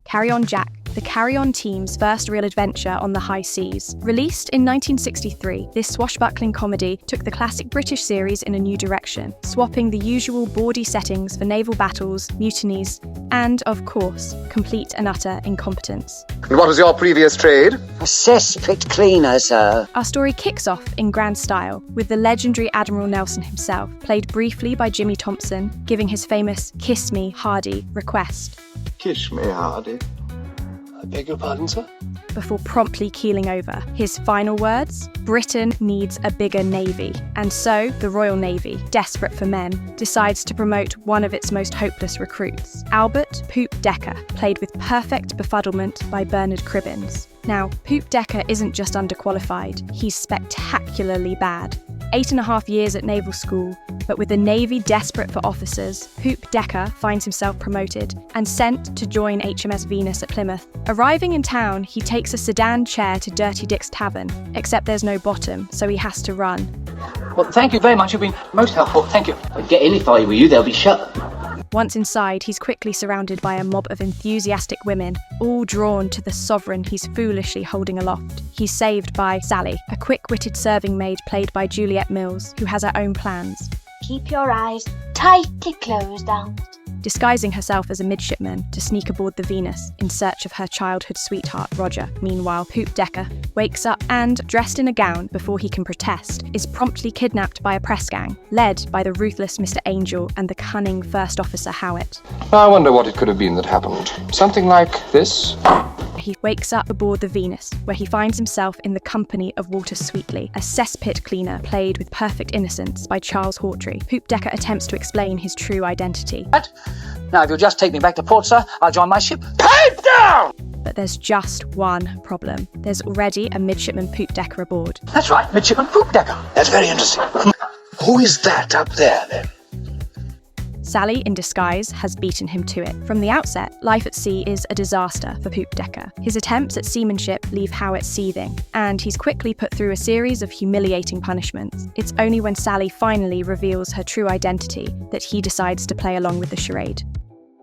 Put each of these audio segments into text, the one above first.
Carry On Jack, the Carry On team's first real adventure on the high seas. Released in 1963, this swashbuckling comedy took the classic British series in a new direction, swapping the usual bawdy settings for naval battles, mutinies, and, of course, complete and utter incompetence. And what was your previous trade? A cesspit cleaner, sir. Our story kicks off in grand style, with the legendary Admiral Nelson himself, played briefly by Jimmy Thompson, giving his famous "Kiss me, Hardy" request. Kiss me, Hardy. I beg your pardon, sir? Before promptly keeling over. His final words? Britain needs a bigger navy. And so, the Royal Navy, desperate for men, decides to promote one of its most hopeless recruits, Albert Poop Decker, played with perfect befuddlement by Bernard Cribbins. Now, Poop Decker isn't just underqualified, he's spectacularly bad. 8.5 years at naval school, but with the Navy desperate for officers, Poop Decker finds himself promoted and sent to join HMS Venus at Plymouth. Arriving in town, he takes a sedan chair to Dirty Dick's tavern, except there's no bottom, so he has to run. Well, thank you very much. You've been most helpful. Thank you. I'd get in if I were you. They'll be shut. Once inside, he's quickly surrounded by a mob of enthusiastic women, all drawn to the sovereign he's foolishly holding aloft. He's saved by Sally, a quick-witted serving maid played by Juliet Mills, who has her own plans. Keep your eyes tightly closed, Albert. Disguising herself as a midshipman to sneak aboard the Venus in search of her childhood sweetheart, Roger. Meanwhile, Poop Decker wakes up and, dressed in a gown before he can protest, is promptly kidnapped by a press gang, led by the ruthless Mr. Angel and the cunning First Officer Howitt. I wonder what it could have been that happened. Something like this? He wakes up aboard the Venus, where he finds himself in the company of Walter Sweetley, a cesspit cleaner played with perfect innocence by Charles Hawtrey. Poop Decker attempts to explain his true identity. Now, if you'll just take me back to port, sir, I'll join my ship. Pipe down! But there's just one problem. There's already a midshipman Poop Decker aboard. That's right, midshipman Poop Decker. That's very interesting. Who is that up there, then? Sally, in disguise, has beaten him to it. From the outset, life at sea is a disaster for Poop Decker. His attempts at seamanship leave Howitt seething, and he's quickly put through a series of humiliating punishments. It's only when Sally finally reveals her true identity that he decides to play along with the charade.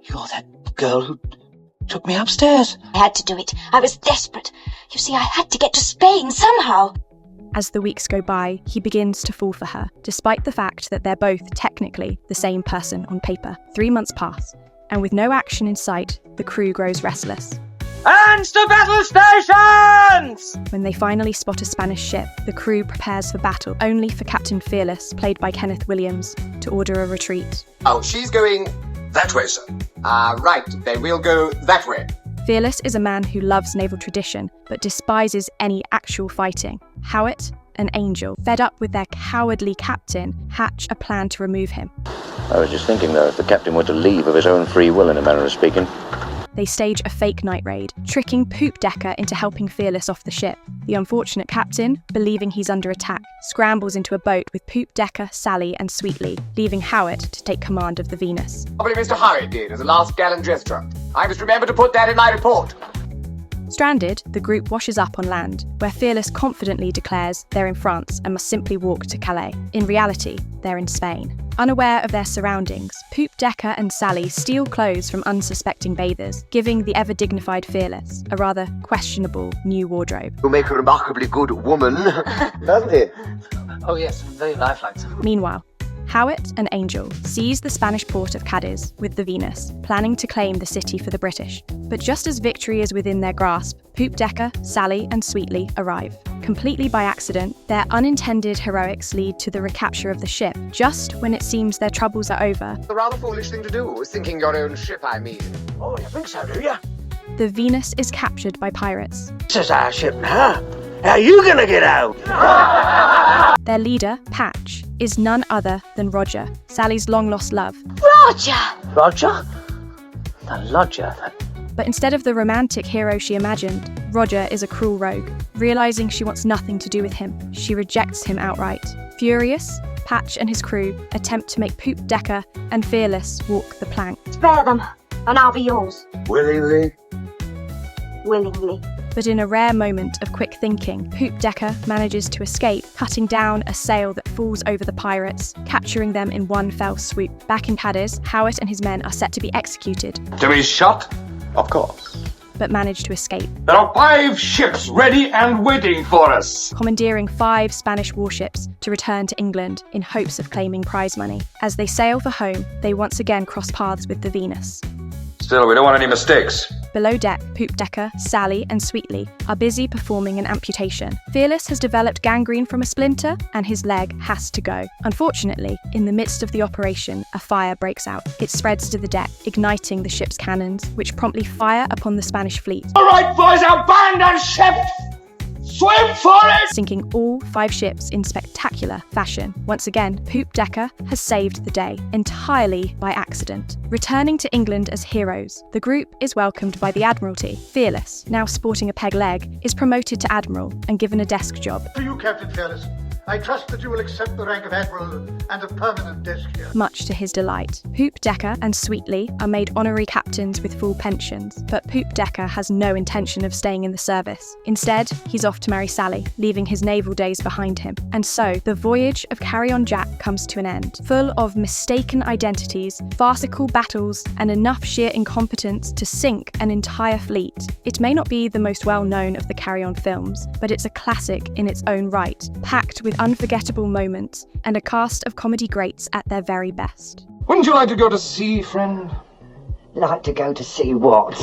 You're that girl who took me upstairs. I had to do it. I was desperate. You see, I had to get to Spain somehow. As the weeks go by, he begins to fall for her, despite the fact that they're both technically the same person on paper. 3 months pass, and with no action in sight, the crew grows restless. Hands to battle stations! When they finally spot a Spanish ship, the crew prepares for battle, only for Captain Fearless, played by Kenneth Williams, to order a retreat. Oh, she's going that way, sir. Right, then we'll go that way. Fearless is a man who loves naval tradition, but despises any actual fighting. Howitt, an angel, fed up with their cowardly captain, hatch a plan to remove him. I was just thinking, though, if the captain were to leave of his own free will, in a manner of speaking. They stage a fake night raid, tricking Poop Decker into helping Fearless off the ship. The unfortunate captain, believing he's under attack, scrambles into a boat with Poop Decker, Sally and Sweetley, leaving Howitt to take command of the Venus. Probably Mr. Howitt did as a last gallant gesture. I must remember to put that in my report. Stranded, the group washes up on land, where Fearless confidently declares they're in France and must simply walk to Calais. In reality, they're in Spain. Unaware of their surroundings, Poop Decker and Sally steal clothes from unsuspecting bathers, giving the ever-dignified Fearless a rather questionable new wardrobe. You make a remarkably good woman, doesn't he? Oh, yes, very lifelike, sir. Meanwhile, Howitt and Angel seize the Spanish port of Cadiz with the Venus, planning to claim the city for the British. But just as victory is within their grasp, Poop Decker, Sally and Sweetley arrive. Completely by accident, their unintended heroics lead to the recapture of the ship, just when it seems their troubles are over. A rather foolish thing to do, sinking your own ship, I mean. Oh, you think so, do you? The Venus is captured by pirates. This is our ship now. How are you gonna get out? Their leader, Patch, is none other than Roger, Sally's long-lost love. Roger! Roger? The lodger. But instead of the romantic hero she imagined, Roger is a cruel rogue. Realising she wants nothing to do with him, she rejects him outright. Furious, Patch and his crew attempt to make Poop Decker and Fearless walk the plank. Spare them, and I'll be yours. Willingly? Willingly. But in a rare moment of quick thinking, Poop Decker manages to escape, cutting down a sail that falls over the pirates, capturing them in one fell swoop. Back in Cadiz, Howitt and his men are set to be executed. To be shot? Of course. but manage to escape. There are 5 ships ready and waiting for us. Commandeering 5 Spanish warships to return to England in hopes of claiming prize money. As they sail for home, they once again cross paths with the Venus. Still, we don't want any mistakes. Below deck, Poop Decker, Sally, and Sweetly are busy performing an amputation. Fearless has developed gangrene from a splinter, and his leg has to go. Unfortunately, in the midst of the operation, a fire breaks out. It spreads to the deck, igniting the ship's cannons, which promptly fire upon the Spanish fleet. All right, boys, abandon ship! Swim for it! Sinking all 5 ships in spectacular fashion. Once again, Poop Decker has saved the day, entirely by accident. Returning to England as heroes, the group is welcomed by the Admiralty. Fearless, now sporting a peg leg, is promoted to Admiral and given a desk job. To you, Captain Fearless. I trust that you will accept the rank of Admiral and a permanent desk here. Much to his delight. Poop Decker and Sweetly are made honorary captains with full pensions, but Poop Decker has no intention of staying in the service. Instead, he's off to marry Sally, leaving his naval days behind him. And so, the voyage of Carry On Jack comes to an end, full of mistaken identities, farcical battles, and enough sheer incompetence to sink an entire fleet. It may not be the most well-known of the Carry On films, but it's a classic in its own right, packed with unforgettable moments and a cast of comedy greats at their very best. Wouldn't you like to go to sea, friend? Like to go to see what?